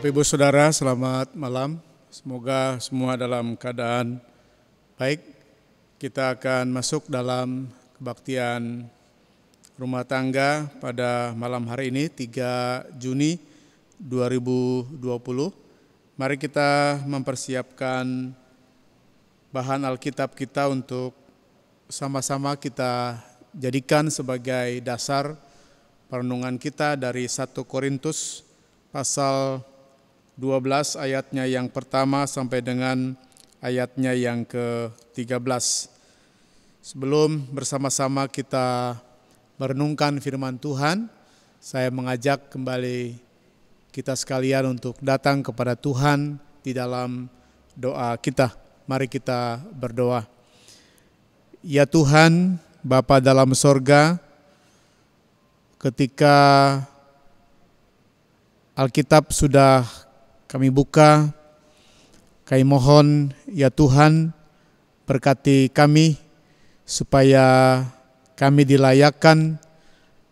Bapak Ibu Saudara, selamat malam. Semoga semua dalam keadaan baik. Kita akan masuk dalam kebaktian rumah tangga pada malam hari ini, 3 Juni 2020. Mari kita mempersiapkan bahan Alkitab kita untuk sama-sama kita jadikan sebagai dasar perenungan kita dari 1 Korintus pasal 12 ayatnya yang pertama sampai dengan ayatnya yang ke-13. Sebelum bersama-sama kita merenungkan firman Tuhan, saya mengajak kembali kita sekalian untuk datang kepada Tuhan di dalam doa kita. Mari kita berdoa. Ya Tuhan, Bapa dalam sorga, ketika Alkitab sudah kami buka, kami mohon ya Tuhan berkati kami supaya kami dilayakkan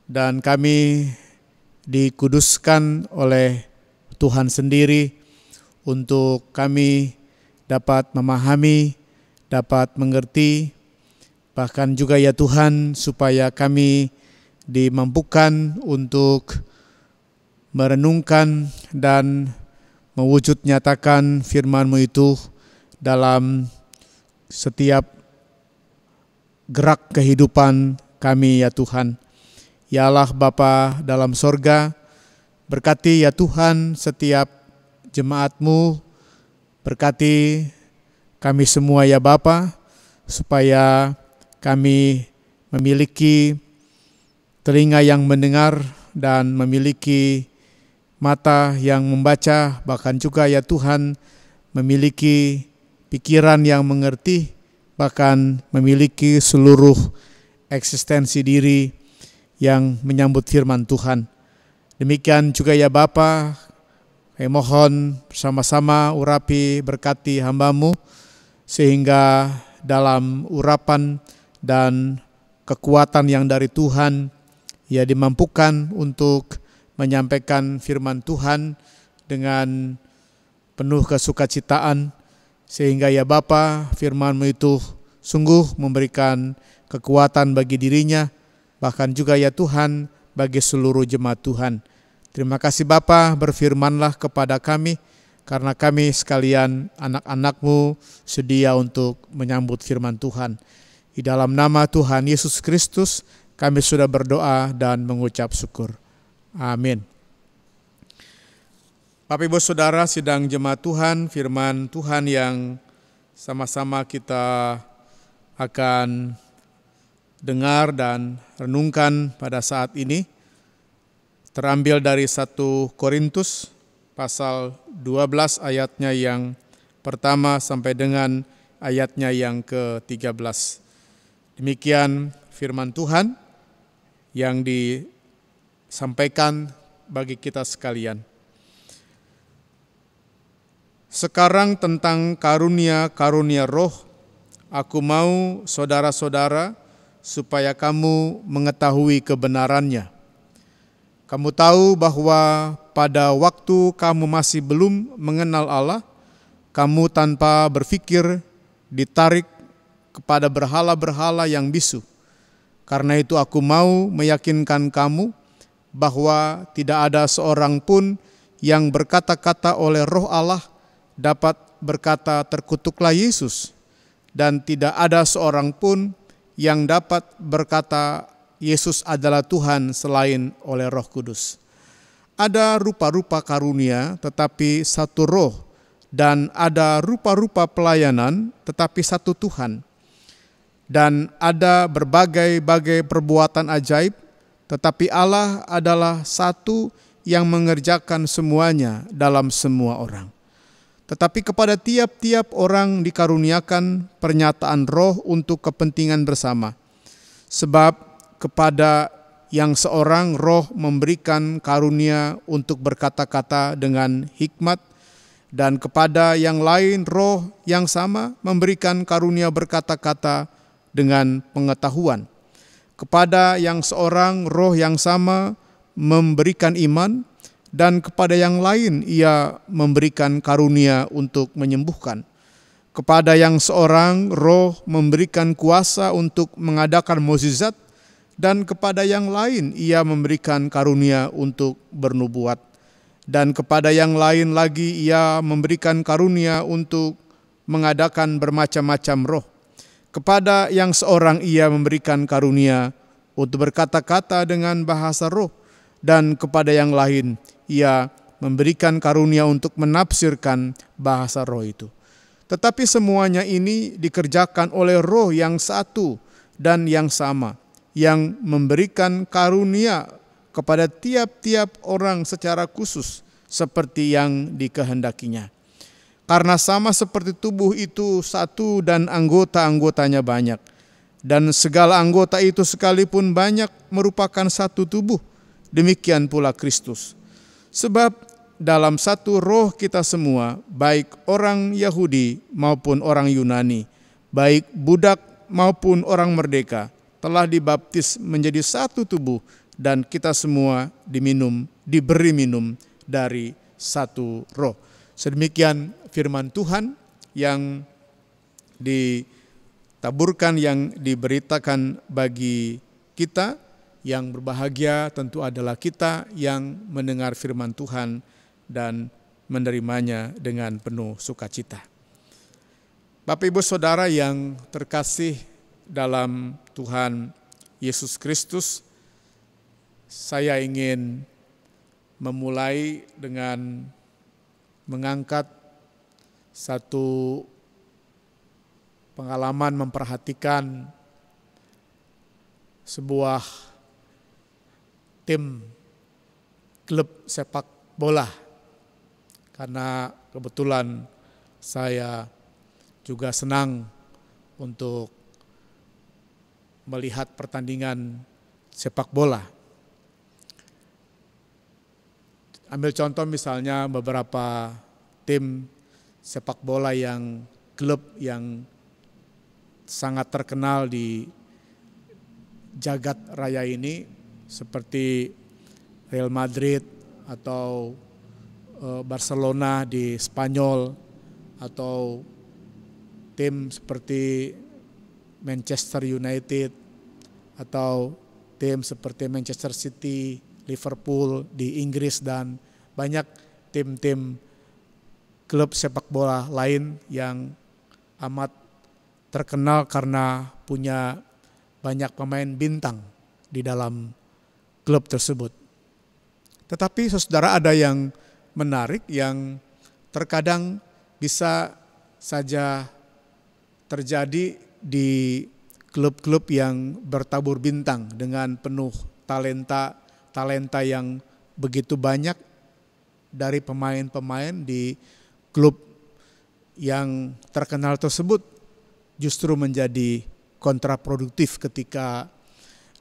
dan kami dikuduskan oleh Tuhan sendiri untuk kami dapat memahami, dapat mengerti, bahkan juga ya Tuhan supaya kami dimampukan untuk merenungkan dan mewujud nyatakan firman-Mu itu dalam setiap gerak kehidupan kami ya Tuhan. Ya Allah Bapa dalam sorga, berkati ya Tuhan setiap jemaat-Mu, berkati kami semua ya Bapa, supaya kami memiliki telinga yang mendengar dan memiliki mata yang membaca, bahkan juga ya Tuhan memiliki pikiran yang mengerti, bahkan memiliki seluruh eksistensi diri yang menyambut firman Tuhan. Demikian juga ya Bapa, kami mohon bersama-sama urapi berkati hamba-Mu, sehingga dalam urapan dan kekuatan yang dari Tuhan, ia dimampukan untuk menyampaikan firman Tuhan dengan penuh kesukacitaan, sehingga ya Bapa firman-Mu itu sungguh memberikan kekuatan bagi dirinya, bahkan juga ya Tuhan bagi seluruh jemaat Tuhan. Terima kasih Bapa, berfirmanlah kepada kami, karena kami sekalian anak-anak-Mu sedia untuk menyambut firman Tuhan. Di dalam nama Tuhan Yesus Kristus kami sudah berdoa dan mengucap syukur. Amin. Bapak Ibu Saudara, sidang jemaat Tuhan, firman Tuhan yang sama-sama kita akan dengar dan renungkan pada saat ini terambil dari 1 Korintus pasal 12 ayatnya yang pertama sampai dengan ayatnya yang ke-13. Demikian firman Tuhan yang disampaikan bagi kita sekalian. Sekarang tentang karunia-karunia roh, aku mau saudara-saudara supaya kamu mengetahui kebenarannya. Kamu tahu bahwa pada waktu kamu masih belum mengenal Allah, kamu tanpa berpikir ditarik kepada berhala-berhala yang bisu. Karena itu aku mau meyakinkan kamu bahwa tidak ada seorang pun yang berkata-kata oleh Roh Allah dapat berkata terkutuklah Yesus, dan tidak ada seorang pun yang dapat berkata Yesus adalah Tuhan selain oleh Roh Kudus. Ada rupa-rupa karunia tetapi satu Roh, dan ada rupa-rupa pelayanan tetapi satu Tuhan. Dan ada berbagai-bagai perbuatan ajaib, tetapi Allah adalah satu yang mengerjakan semuanya dalam semua orang. Tetapi kepada tiap-tiap orang dikaruniakan pernyataan roh untuk kepentingan bersama. Sebab kepada yang seorang roh memberikan karunia untuk berkata-kata dengan hikmat, dan kepada yang lain roh yang sama memberikan karunia berkata-kata dengan pengetahuan. Kepada yang seorang roh yang sama memberikan iman, dan kepada yang lain Ia memberikan karunia untuk menyembuhkan. Kepada yang seorang Roh memberikan kuasa untuk mengadakan mukjizat, dan kepada yang lain Ia memberikan karunia untuk bernubuat. Dan kepada yang lain lagi Ia memberikan karunia untuk mengadakan bermacam-macam roh. Kepada yang seorang Ia memberikan karunia untuk berkata-kata dengan bahasa roh, dan kepada yang lain Ia memberikan karunia untuk menafsirkan bahasa roh itu. Tetapi semuanya ini dikerjakan oleh Roh yang satu dan yang sama, yang memberikan karunia kepada tiap-tiap orang secara khusus seperti yang dikehendakinya. Karena sama seperti tubuh itu satu dan anggota-anggotanya banyak, dan segala anggota itu sekalipun banyak merupakan satu tubuh, demikian pula Kristus. Sebab dalam satu roh kita semua, baik orang Yahudi maupun orang Yunani, baik budak maupun orang merdeka, telah dibaptis menjadi satu tubuh, dan kita semua diberi minum dari satu roh. Sedemikian firman Tuhan yang ditaburkan, yang diberitakan bagi kita. Yang berbahagia tentu adalah kita yang mendengar firman Tuhan dan menerimanya dengan penuh sukacita. Bapak Ibu Saudara yang terkasih dalam Tuhan Yesus Kristus, saya ingin memulai dengan mengangkat satu pengalaman memperhatikan sebuah tim klub sepak bola, karena kebetulan saya juga senang untuk melihat pertandingan sepak bola. Ambil contoh misalnya beberapa tim sepak bola yang klub yang sangat terkenal di jagat raya ini, seperti Real Madrid atau Barcelona di Spanyol, atau tim seperti Manchester United, atau tim seperti Manchester City, Liverpool di Inggris, dan banyak tim-tim klub sepak bola lain yang amat terkenal karena punya banyak pemain bintang di dalam klub tersebut. Tetapi saudara, ada yang menarik yang terkadang bisa saja terjadi di klub-klub yang bertabur bintang dengan penuh talenta yang begitu banyak dari pemain-pemain di klub yang terkenal tersebut, justru menjadi kontraproduktif ketika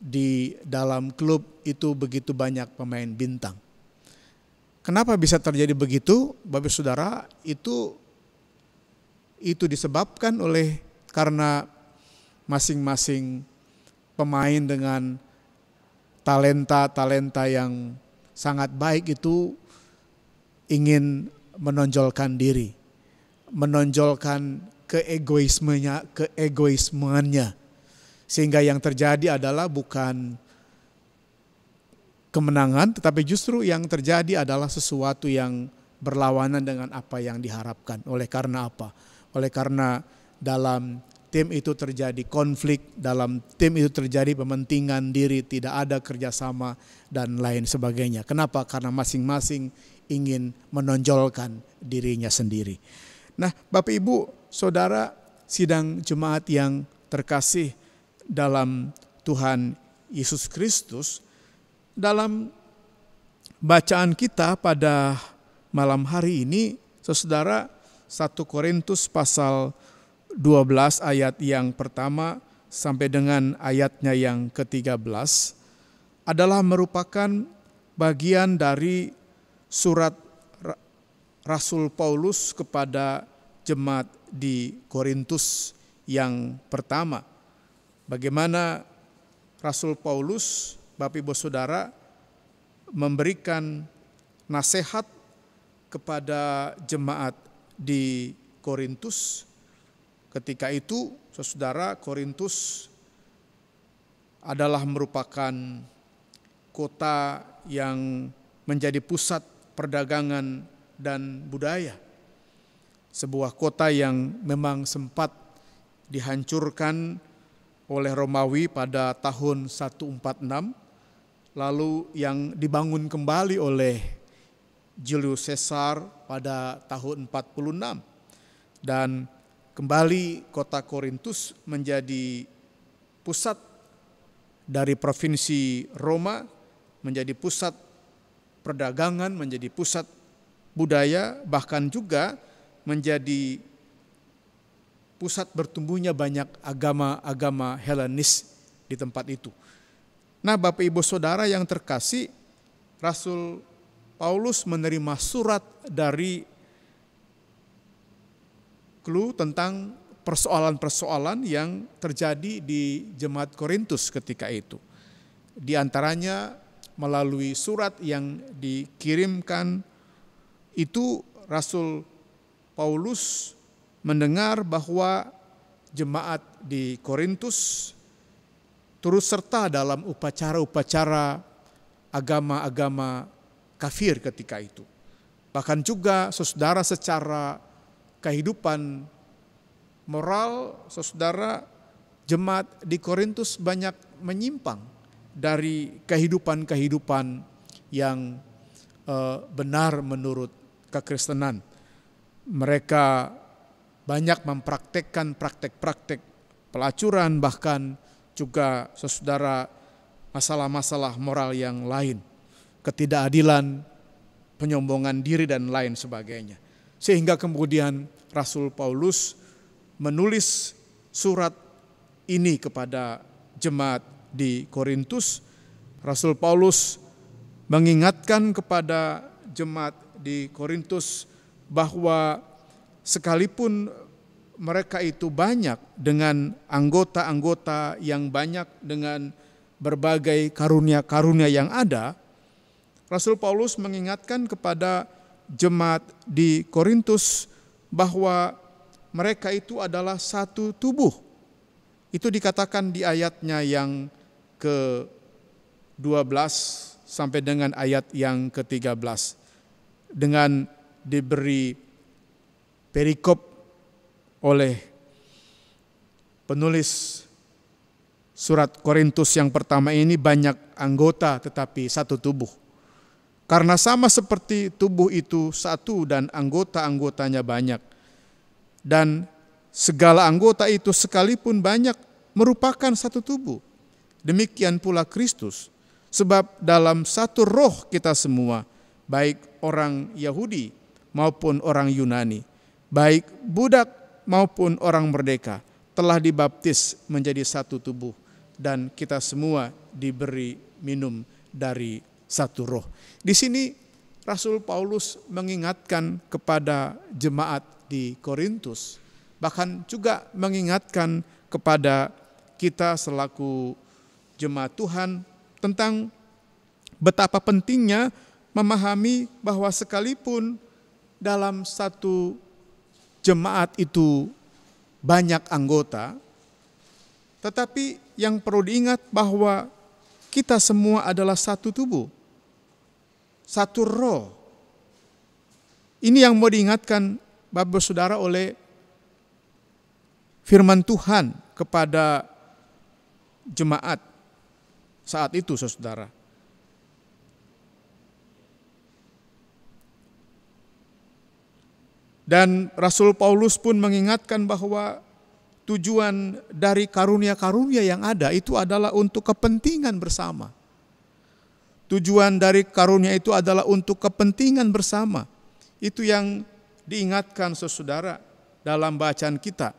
di dalam klub itu begitu banyak pemain bintang. Kenapa bisa terjadi begitu, Bapak Saudara? Itu disebabkan karena masing-masing pemain dengan talenta yang sangat baik itu ingin menonjolkan diri, menonjolkan keegoismennya. Sehingga yang terjadi adalah bukan kemenangan, tetapi justru yang terjadi adalah sesuatu yang berlawanan dengan apa yang diharapkan. Oleh karena apa? Oleh karena dalam tim itu terjadi konflik, dalam tim itu terjadi pementingan diri, tidak ada kerjasama dan lain sebagainya. Kenapa? Karena masing-masing ingin menonjolkan dirinya sendiri. Nah, Bapak Ibu Saudara sidang jemaat yang terkasih dalam Tuhan Yesus Kristus, dalam bacaan kita pada malam hari ini, saudara, 1 Korintus pasal 12 ayat yang pertama sampai dengan ayatnya yang ke-13 adalah merupakan bagian dari surat Rasul Paulus kepada jemaat di Korintus yang pertama. Bagaimana Rasul Paulus, Bapak Ibu Saudara, memberikan nasihat kepada jemaat di Korintus. Ketika itu, saudara, Korintus adalah merupakan kota yang menjadi pusat perdagangan dan budaya. Sebuah kota yang memang sempat dihancurkan oleh Romawi pada tahun 146, lalu yang dibangun kembali oleh Julius Caesar pada tahun 46. Dan kembali kota Korintus menjadi pusat dari provinsi Roma, menjadi pusat perdagangan, menjadi pusat budaya, bahkan juga menjadi pusat bertumbuhnya banyak agama-agama Helenis di tempat itu. Nah, Bapak Ibu Saudara yang terkasih, Rasul Paulus menerima surat dari clue tentang persoalan-persoalan yang terjadi di jemaat Korintus ketika itu. Di antaranya melalui surat yang dikirimkan itu, Rasul Paulus mendengar bahwa jemaat di Korintus turut serta dalam upacara-upacara agama-agama kafir ketika itu. Bahkan juga saudara, secara kehidupan moral, saudara, jemaat di Korintus banyak menyimpang dari kehidupan-kehidupan yang benar menurut kekristenan. Mereka banyak mempraktekkan praktek-praktek pelacuran, bahkan juga saudara masalah-masalah moral yang lain, ketidakadilan, penyombongan diri dan lain sebagainya. Sehingga kemudian Rasul Paulus menulis surat ini kepada jemaat di Korintus. Rasul Paulus mengingatkan kepada jemaat di Korintus bahwa sekalipun mereka itu banyak dengan anggota-anggota yang banyak dengan berbagai karunia-karunia yang ada, Rasul Paulus mengingatkan kepada jemaat di Korintus bahwa mereka itu adalah satu tubuh. Itu dikatakan di ayatnya yang ke-12 sampai dengan ayat yang ke-13. Dengan diberi perikop oleh penulis surat Korintus yang pertama ini, banyak anggota tetapi satu tubuh. Karena sama seperti tubuh itu satu dan anggota-anggotanya banyak. Dan segala anggota itu sekalipun banyak merupakan satu tubuh. Demikian pula Kristus. Sebab dalam satu roh kita semua, baik orang Yahudi maupun orang Yunani, baik budak maupun orang merdeka, telah dibaptis menjadi satu tubuh, dan kita semua diberi minum dari satu roh. Di sini Rasul Paulus mengingatkan kepada jemaat di Korintus, bahkan juga mengingatkan kepada kita selaku jemaat Tuhan tentang betapa pentingnya memahami bahwa sekalipun dalam satu jemaat itu banyak anggota, tetapi yang perlu diingat bahwa kita semua adalah satu tubuh, satu roh. Ini yang mau diingatkan Bapak Saudara oleh firman Tuhan kepada jemaat saat itu, saudara. Dan Rasul Paulus pun mengingatkan bahwa tujuan dari karunia-karunia yang ada itu adalah untuk kepentingan bersama. Tujuan dari karunia itu adalah untuk kepentingan bersama. Itu yang diingatkan saudara dalam bacaan kita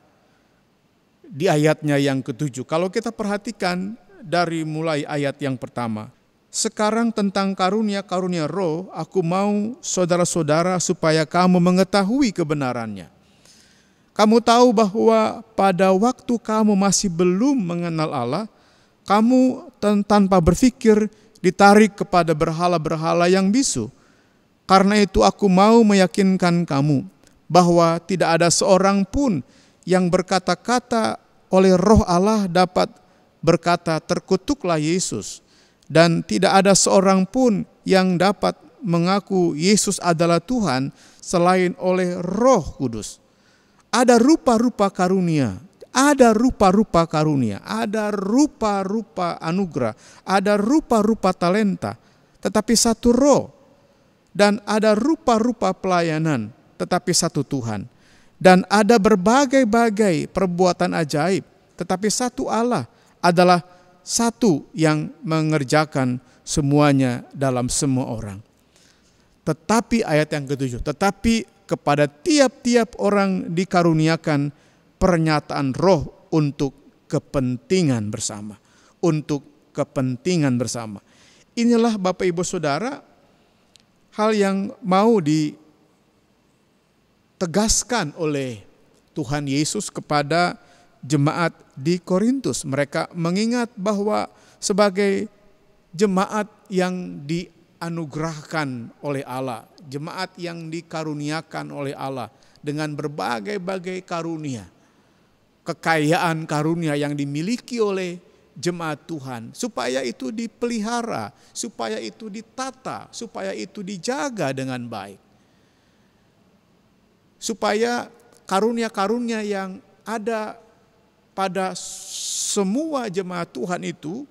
di ayatnya yang ke-7. Kalau kita perhatikan dari mulai ayat yang pertama. Sekarang tentang karunia-karunia roh, aku mau saudara-saudara supaya kamu mengetahui kebenarannya. Kamu tahu bahwa pada waktu kamu masih belum mengenal Allah, kamu tanpa berpikir ditarik kepada berhala-berhala yang bisu. Karena itu aku mau meyakinkan kamu bahwa tidak ada seorang pun yang berkata-kata oleh Roh Allah dapat berkata, terkutuklah Yesus. Dan tidak ada seorang pun yang dapat mengaku Yesus adalah Tuhan selain oleh Roh Kudus. Ada rupa-rupa karunia, ada rupa-rupa karunia, ada rupa-rupa anugerah, ada rupa-rupa talenta, tetapi satu Roh. Dan ada rupa-rupa pelayanan, tetapi satu Tuhan. Dan ada berbagai-bagai perbuatan ajaib, tetapi satu Allah, adalah satu yang mengerjakan semuanya dalam semua orang. Tetapi ayat yang ke-7, tetapi kepada tiap-tiap orang dikaruniakan pernyataan Roh untuk kepentingan bersama. Untuk kepentingan bersama. Inilah Bapak Ibu Saudara, hal yang mau ditegaskan oleh Tuhan Yesus kepada jemaat di Korintus. Mereka mengingat bahwa sebagai jemaat yang dianugerahkan oleh Allah, jemaat yang dikaruniakan oleh Allah dengan berbagai-bagai karunia, kekayaan karunia yang dimiliki oleh jemaat Tuhan, supaya itu dipelihara, supaya itu ditata, supaya itu dijaga dengan baik. Supaya karunia-karunia yang ada pada semua jemaat Tuhan itu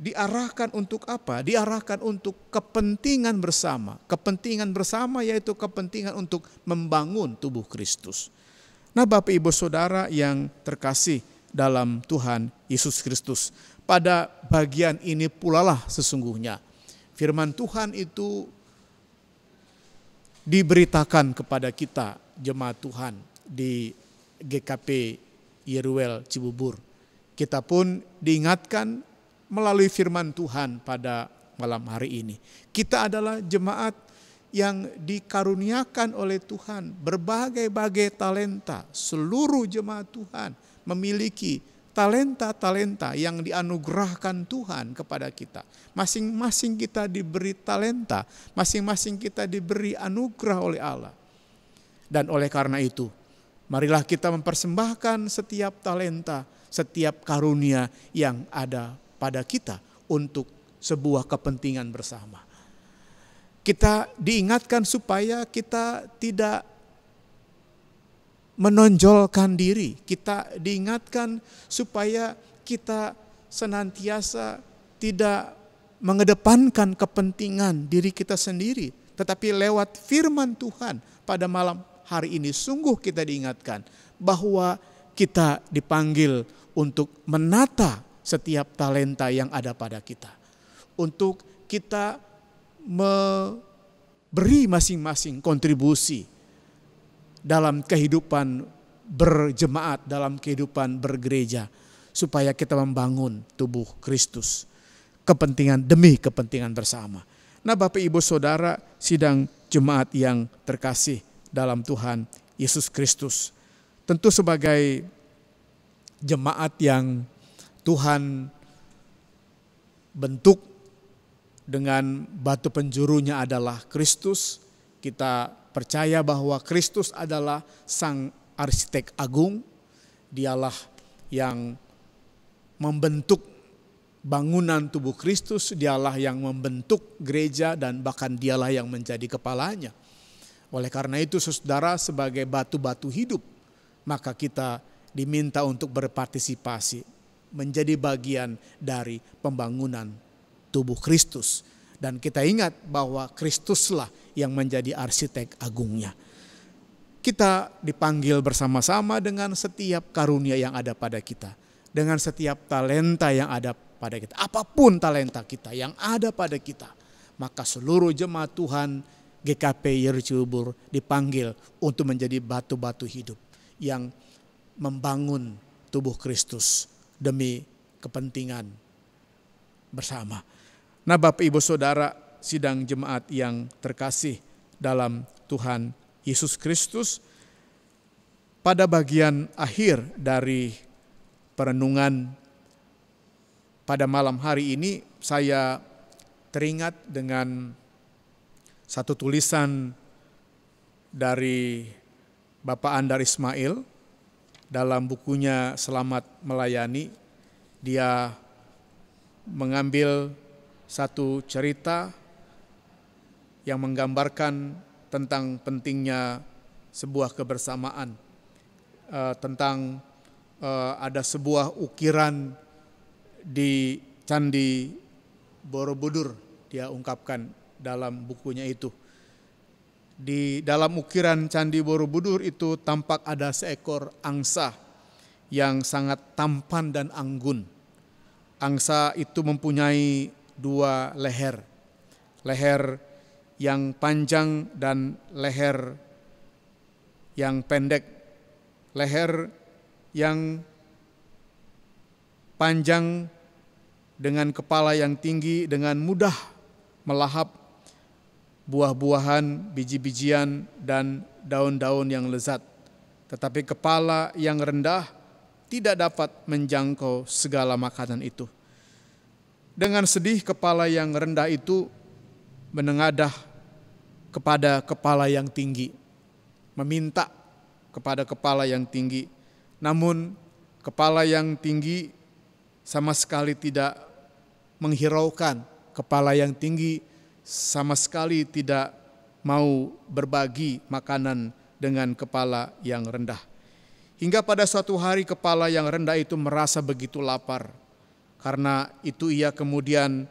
diarahkan untuk apa? Diarahkan untuk kepentingan bersama. Kepentingan bersama yaitu kepentingan untuk membangun tubuh Kristus. Nah, Bapak Ibu Saudara yang terkasih dalam Tuhan Yesus Kristus, pada bagian ini pula lah sesungguhnya firman Tuhan itu diberitakan kepada kita jemaat Tuhan di GKP Yeruel Cibubur. Kita pun diingatkan melalui firman Tuhan pada malam hari ini. Kita adalah jemaat yang dikaruniakan oleh Tuhan berbagai-bagai talenta. Seluruh jemaat Tuhan memiliki talenta-talenta yang dianugerahkan Tuhan kepada kita. Masing-masing kita diberi talenta, masing-masing kita diberi anugerah oleh Allah. Dan oleh karena itu, marilah kita mempersembahkan setiap talenta, setiap karunia yang ada pada kita untuk sebuah kepentingan bersama. Kita diingatkan supaya kita tidak menonjolkan diri. Kita diingatkan supaya kita senantiasa tidak mengedepankan kepentingan diri kita sendiri. Tetapi lewat firman Tuhan pada malam hari ini sungguh kita diingatkan bahwa kita dipanggil untuk menata setiap talenta yang ada pada kita. Untuk kita memberi masing-masing kontribusi dalam kehidupan berjemaat, dalam kehidupan bergereja, supaya kita membangun tubuh Kristus, kepentingan demi kepentingan bersama. Nah, Bapak Ibu Saudara, sidang jemaat yang terkasih dalam Tuhan Yesus Kristus, tentu sebagai jemaat yang Tuhan bentuk dengan batu penjurunya adalah Kristus, kita percaya bahwa Kristus adalah sang arsitek agung. Dialah yang membentuk bangunan tubuh Kristus, dialah yang membentuk gereja, dan bahkan dialah yang menjadi kepalanya. Oleh karena itu saudara, sebagai batu-batu hidup, maka kita diminta untuk berpartisipasi, menjadi bagian dari pembangunan tubuh Kristus. Dan kita ingat bahwa Kristuslah yang menjadi arsitek agungnya. Kita dipanggil bersama-sama dengan setiap karunia yang ada pada kita. Dengan setiap talenta yang ada pada kita. Apapun talenta kita yang ada pada kita. Maka seluruh jemaat Tuhan GKP Yeruel Cibubur dipanggil untuk menjadi batu-batu hidup. Yang membangun tubuh Kristus demi kepentingan bersama. Nah, Bapak Ibu Saudara, sidang jemaat yang terkasih dalam Tuhan Yesus Kristus, pada bagian akhir dari perenungan pada malam hari ini, saya teringat dengan Satu tulisan dari Bapak Andar Ismail dalam bukunya Selamat Melayani, dia mengambil satu cerita yang menggambarkan tentang pentingnya sebuah kebersamaan, tentang ada sebuah ukiran di Candi Borobudur, dia ungkapkan dalam bukunya itu. Di dalam ukiran Candi Borobudur itu tampak ada seekor angsa yang sangat tampan dan anggun. Angsa itu mempunyai dua leher, leher yang panjang dan leher yang pendek. Leher yang panjang dengan kepala yang tinggi dengan mudah melahap buah-buahan, biji-bijian, dan daun-daun yang lezat. Tetapi kepala yang rendah tidak dapat menjangkau segala makanan itu. Dengan sedih kepala yang rendah itu menengadah kepada kepala yang tinggi, meminta kepada kepala yang tinggi. Namun kepala yang tinggi sama sekali tidak menghiraukan. Kepala yang tinggi sama sekali tidak mau berbagi makanan dengan kepala yang rendah. Hingga pada suatu hari kepala yang rendah itu merasa begitu lapar. Karena itu ia kemudian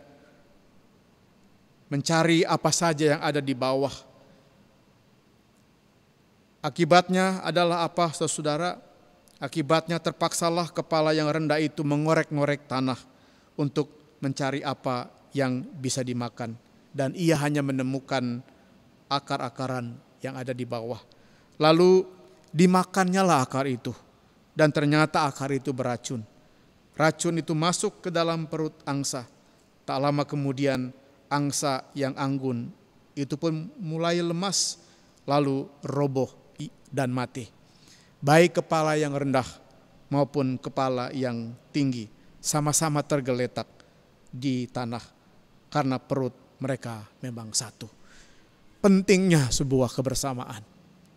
mencari apa saja yang ada di bawah. Akibatnya adalah apa, saudara? Akibatnya terpaksalah kepala yang rendah itu mengorek-ngorek tanah untuk mencari apa yang bisa dimakan. Dan ia hanya menemukan akar-akaran yang ada di bawah. Lalu dimakannya lah akar itu. Dan ternyata akar itu beracun. Racun itu masuk ke dalam perut angsa. Tak lama kemudian angsa yang anggun itu pun mulai lemas, lalu roboh dan mati. Baik kepala yang rendah maupun kepala yang tinggi sama-sama tergeletak di tanah karena perut mereka memang satu. Pentingnya sebuah kebersamaan.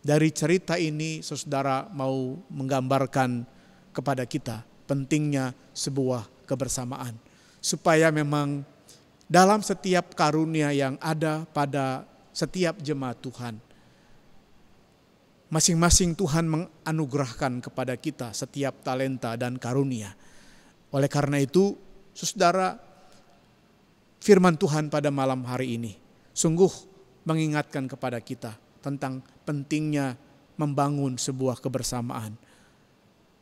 Dari cerita ini saudara mau menggambarkan kepada kita pentingnya sebuah kebersamaan. Supaya memang dalam setiap karunia yang ada pada setiap jemaat Tuhan, masing-masing Tuhan menganugerahkan kepada kita setiap talenta dan karunia. Oleh karena itu, saudara, firman Tuhan pada malam hari ini sungguh mengingatkan kepada kita tentang pentingnya membangun sebuah kebersamaan.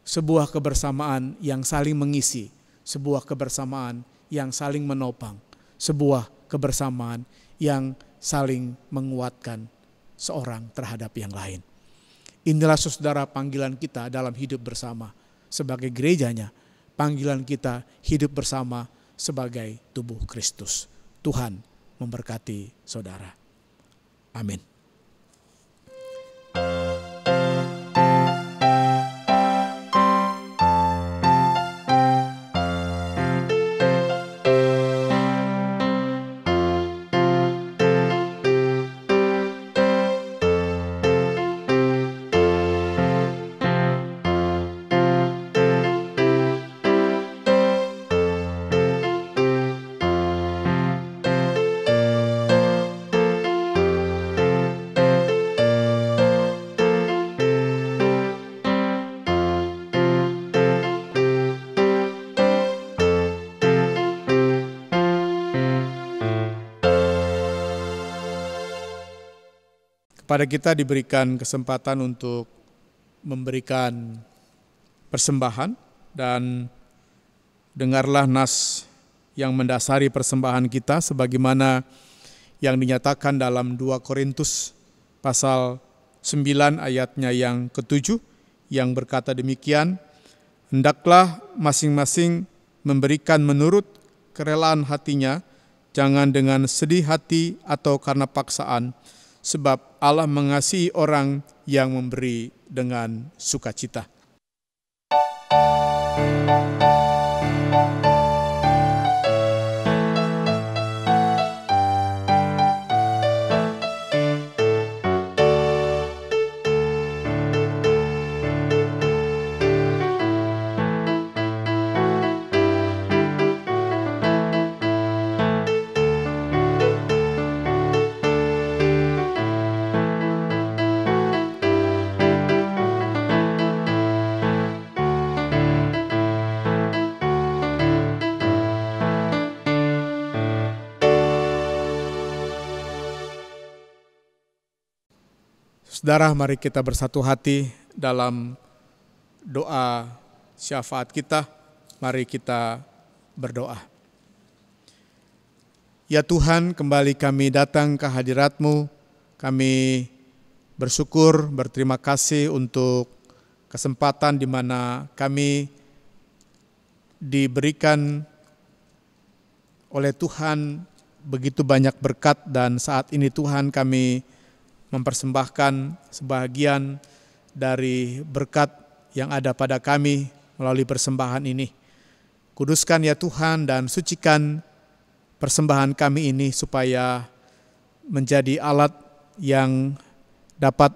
Sebuah kebersamaan yang saling mengisi, sebuah kebersamaan yang saling menopang, sebuah kebersamaan yang saling menguatkan seorang terhadap yang lain. Inilah saudara panggilan kita dalam hidup bersama sebagai gerejanya, panggilan kita hidup bersama sebagai tubuh Kristus. Tuhan memberkati saudara. Amin. Kepada kita diberikan kesempatan untuk memberikan persembahan, dan dengarlah nas yang mendasari persembahan kita sebagaimana yang dinyatakan dalam 2 Korintus pasal 9 ayatnya yang ke-7 yang berkata demikian, hendaklah masing-masing memberikan menurut kerelaan hatinya, jangan dengan sedih hati atau karena paksaan, sebab Allah mengasihi orang yang memberi dengan sukacita. Saudara, mari kita bersatu hati dalam doa syafaat kita. Mari kita berdoa. Ya Tuhan, kembali kami datang ke hadirat-Mu. Kami bersyukur, berterima kasih untuk kesempatan di mana kami diberikan oleh Tuhan begitu banyak berkat, dan saat ini Tuhan kami mempersembahkan sebahagian dari berkat yang ada pada kami melalui persembahan ini. Kuduskan ya Tuhan dan sucikan persembahan kami ini supaya menjadi alat yang dapat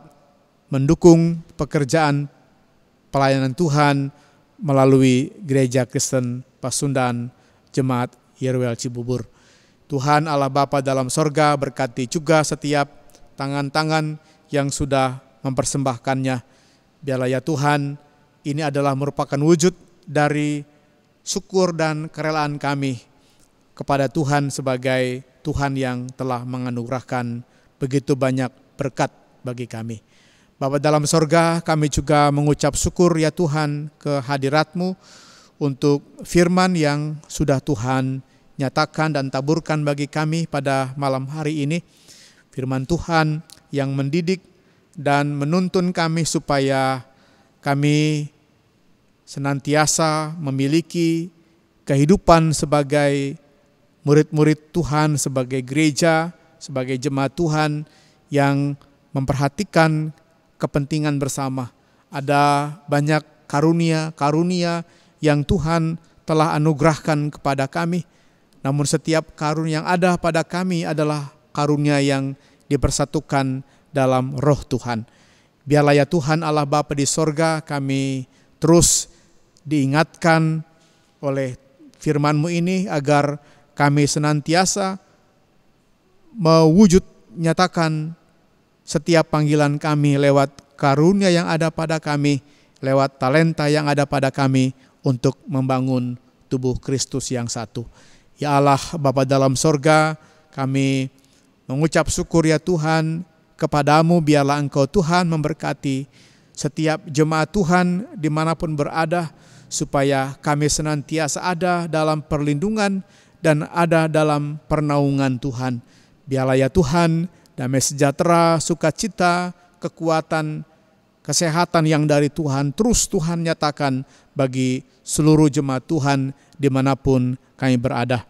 mendukung pekerjaan pelayanan Tuhan melalui Gereja Kristen Pasundan Jemaat Yeruel Cibubur. Tuhan Allah Bapa dalam sorga, berkati juga setiap tangan-tangan yang sudah mempersembahkannya. Biarlah ya Tuhan, ini adalah merupakan wujud dari syukur dan kerelaan kami kepada Tuhan sebagai Tuhan yang telah menganugerahkan begitu banyak berkat bagi kami. Bapa dalam sorga, kami juga mengucap syukur ya Tuhan ke hadirat-Mu untuk firman yang sudah Tuhan nyatakan dan taburkan bagi kami pada malam hari ini. Firman Tuhan yang mendidik dan menuntun kami supaya kami senantiasa memiliki kehidupan sebagai murid-murid Tuhan, sebagai gereja, sebagai jemaat Tuhan yang memperhatikan kepentingan bersama. Ada banyak karunia-karunia yang Tuhan telah anugerahkan kepada kami. Namun setiap karunia yang ada pada kami adalah karunia yang dipersatukan dalam roh Tuhan. Biarlah ya Tuhan Allah Bapa di sorga, kami terus diingatkan oleh firman-Mu ini agar kami senantiasa mewujud nyatakan setiap panggilan kami lewat karunia yang ada pada kami, lewat talenta yang ada pada kami untuk membangun tubuh Kristus yang satu. Ya Allah Bapa dalam sorga, kami mengucap syukur ya Tuhan kepadamu. Biarlah Engkau Tuhan memberkati setiap jemaat Tuhan dimanapun berada, supaya kami senantiasa ada dalam perlindungan dan ada dalam pernaungan Tuhan. Biarlah ya Tuhan damai sejahtera, sukacita, kekuatan, kesehatan yang dari Tuhan terus Tuhan nyatakan bagi seluruh jemaat Tuhan dimanapun kami berada.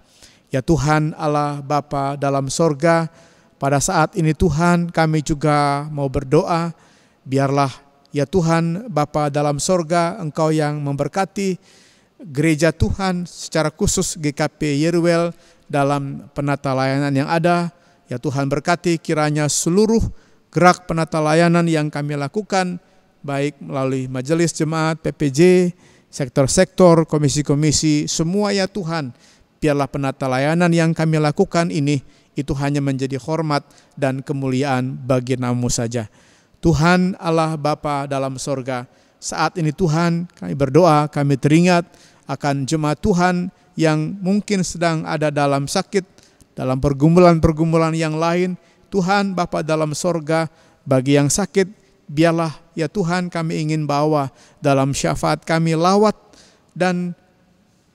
Ya Tuhan Allah Bapa dalam sorga, pada saat ini Tuhan kami juga mau berdoa. Biarlah ya Tuhan Bapa dalam sorga, Engkau yang memberkati gereja Tuhan secara khusus GKP Yeruel dalam penata layanan yang ada. Ya Tuhan berkati kiranya seluruh gerak penata layanan yang kami lakukan, baik melalui majelis jemaat, PPJ, sektor-sektor, komisi-komisi, semua ya Tuhan. Biarlah penata layanan yang kami lakukan ini, itu hanya menjadi hormat dan kemuliaan bagi nama-Mu saja. Tuhan Allah Bapa dalam sorga, saat ini Tuhan kami berdoa, kami teringat akan jemaat Tuhan yang mungkin sedang ada dalam sakit, dalam pergumulan-pergumulan yang lain. Tuhan Bapa dalam sorga, bagi yang sakit, biarlah ya Tuhan kami ingin bawa dalam syafaat kami lawat dan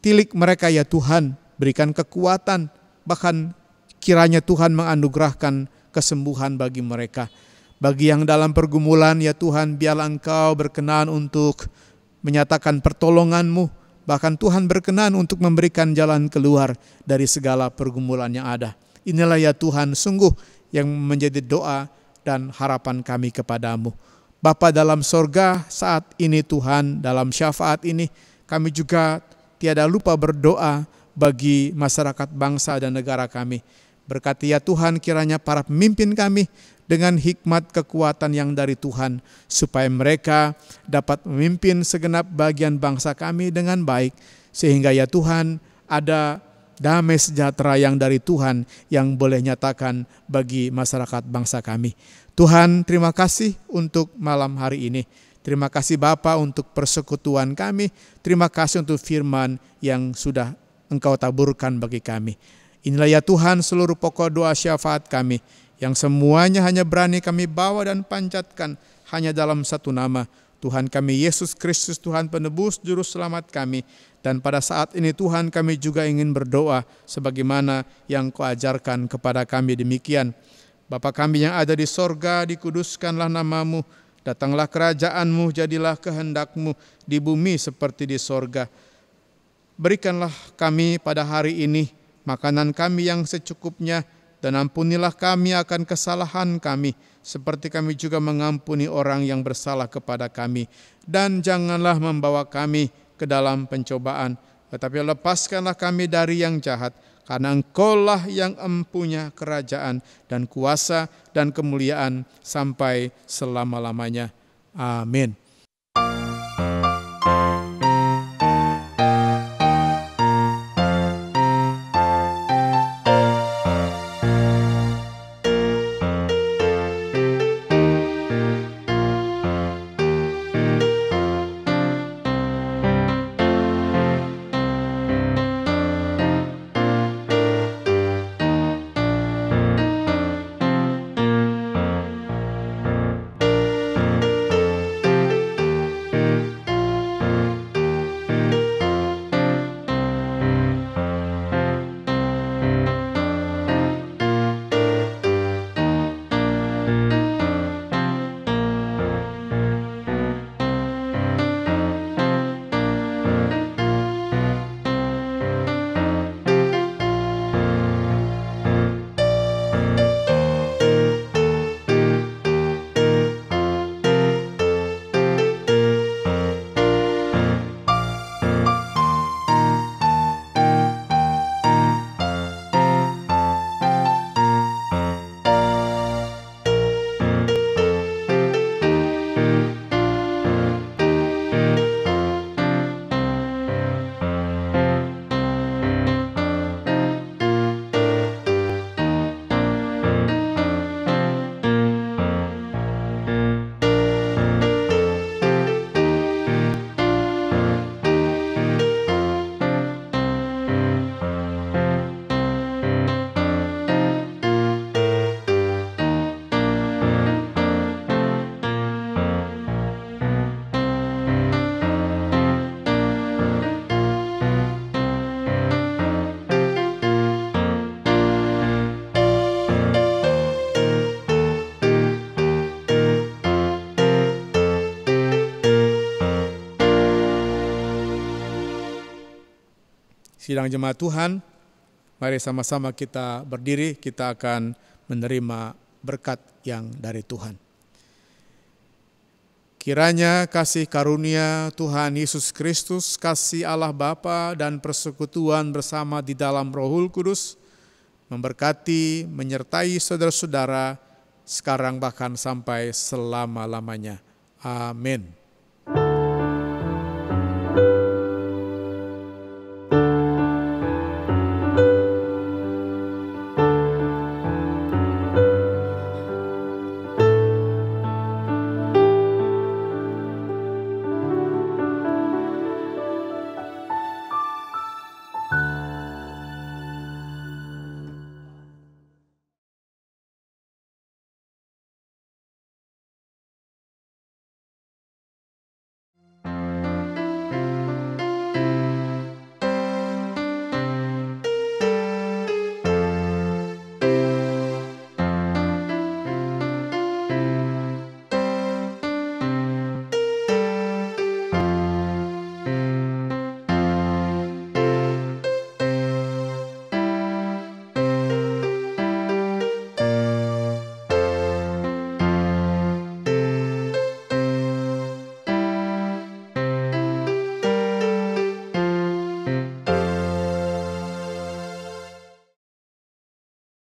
tilik mereka ya Tuhan. Berikan kekuatan, bahkan kiranya Tuhan menganugerahkan kesembuhan bagi mereka. Bagi yang dalam pergumulan ya Tuhan, biarlah Engkau berkenan untuk menyatakan pertolongan-Mu. Bahkan Tuhan berkenan untuk memberikan jalan keluar dari segala pergumulan yang ada. Inilah ya Tuhan sungguh yang menjadi doa dan harapan kami kepadamu. Bapa dalam sorga, saat ini Tuhan dalam syafaat ini kami juga tiada lupa berdoa bagi masyarakat bangsa dan negara kami. Berkati ya Tuhan kiranya para pemimpin kami dengan hikmat kekuatan yang dari Tuhan, supaya mereka dapat memimpin segenap bagian bangsa kami dengan baik, sehingga ya Tuhan ada damai sejahtera yang dari Tuhan yang boleh nyatakan bagi masyarakat bangsa kami. Tuhan, terima kasih untuk malam hari ini. Terima kasih Bapa untuk persekutuan kami. Terima kasih untuk firman yang sudah Engkau taburkan bagi kami. Inilah ya Tuhan seluruh pokok doa syafaat kami. yang semuanya hanya berani kami bawa dan panjatkan hanya dalam satu nama, Tuhan kami Yesus Kristus, Tuhan penebus juru selamat kami. Dan pada saat ini Tuhan, kami juga ingin berdoa sebagaimana yang Kau ajarkan kepada kami demikian. Bapa kami yang ada di sorga, dikuduskanlah namamu, datanglah kerajaan-Mu, jadilah kehendak-Mu di bumi seperti di sorga. Berikanlah kami pada hari ini makanan kami yang secukupnya, dan ampunilah kami akan kesalahan kami, seperti kami juga mengampuni orang yang bersalah kepada kami. Dan janganlah membawa kami ke dalam pencobaan, tetapi lepaskanlah kami dari yang jahat, karena Engkau-lah yang empunya kerajaan dan kuasa dan kemuliaan sampai selama-lamanya. Amin. Sidang jemaat Tuhan, mari sama-sama kita berdiri, kita akan menerima berkat yang dari Tuhan. Kiranya kasih karunia Tuhan Yesus Kristus, kasih Allah Bapa dan persekutuan bersama di dalam Rohul Kudus memberkati, menyertai saudara-saudara sekarang bahkan sampai selama-lamanya. Amin.